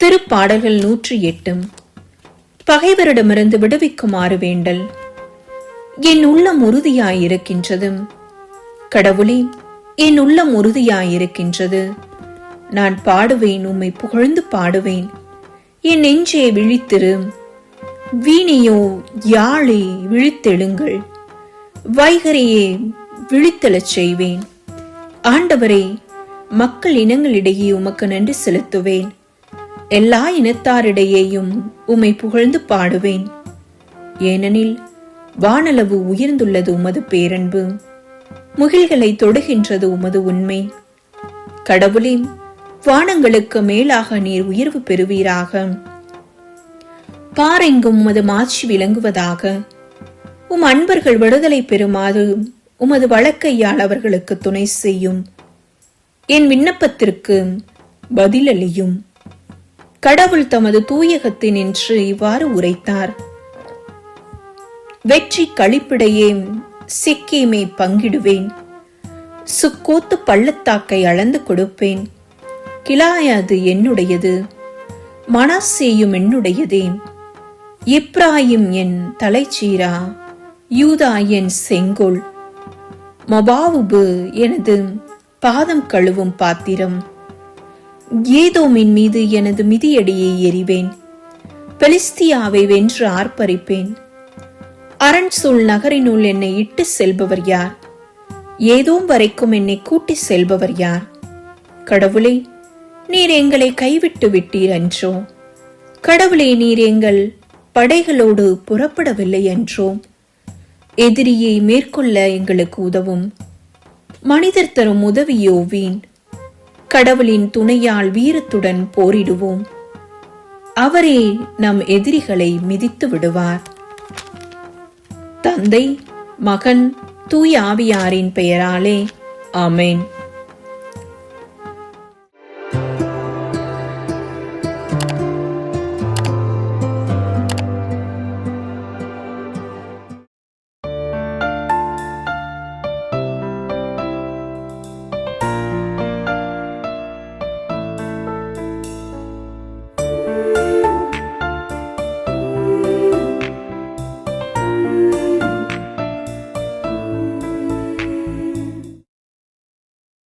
திருப்பாடல்கள் 108. பகைவரிடமிருந்து விடுவிக்குமாறு வேண்டல். என் உள்ளம் உறுதியாயிருக்கின்றது. கடவுளே, என் உள்ளம் உறுதியாயிருக்கின்றது. நான் பாடுவேன், உம்மை புகழ்ந்து பாடுவேன். என் நெஞ்சே விழித்திரு. வீணையோ யாழே விழித்தெழுங்கள். வைகரையே விழித்தெழச் செய்வேன். ஆண்டவரே, மக்கள் இனங்களிடையே உமக்கு நன்றி செலுத்துவேன். எல்லா இனத்தாரிடையேயும் உம்மை புகழ்ந்து பாடுவேன். ஏனெனில் வானளவு உயர்ந்துள்ளது உமது பேரன்பு, முகில்களை தொடுகின்றது உமது உண்மை. கடவுளே, வானங்களுக்கு மேலாக நீர் உயர்வு பெறுவீராக. பாரெங்கும் உமது மாட்சி விளங்குவதாக. உம் அன்பர்கள் விடுதலை பெறுமாறு உமது வழக்கையால் அவர்களுக்கு துணை செய்யும். என் விண்ணப்பத்திற்கு பதிலளியும். கடவுள் தமது தூயகத்தில் நின்று இவ்வாறு உரைத்தார். வெற்றி களிப்பிடையே சிக்கீமை பங்கிடுவேன். சுக்கோத்து பள்ளத்தாக்கை அளந்து கொடுப்பேன். கிலாயாது என்னுடையது, மனாசேயும் என்னுடையதே. இப்ராஹிம் என் தலைச்சீரா, யூதா என் செங்கோல். மொபாவுபு எனது பாதம் கழுவும் பாத்திரம். ஏதோமின் மீது எனது மிதியடியை எறிவேன். பெலிஸ்தியாவை வென்று ஆர்ப்பரிப்பேன். அரண்சூழ் நகரினுள் என்னை இட்டு செல்பவர் யார்? ஏதோம் வரைக்கும் என்னை கூட்டி செல்பவர் யார்? கடவுளே, நீர் எங்களை கைவிட்டு விட்டீர் என்றோ? கடவுளே, நீர் எங்கள் படைகளோடு புறப்படவில்லை என்றோ? எதிரியை மேற்கொள்ள எங்களுக்கு உதவும். மனிதர் தரும் உதவியோ வீண். கடவுளின் துணையால் வீரத்துடன் போரிடுவோம். அவரே நம் எதிரிகளை மிதித்து விடுவார். தந்தை, மகன், தூய ஆவியாரின் பெயராலே ஆமென்.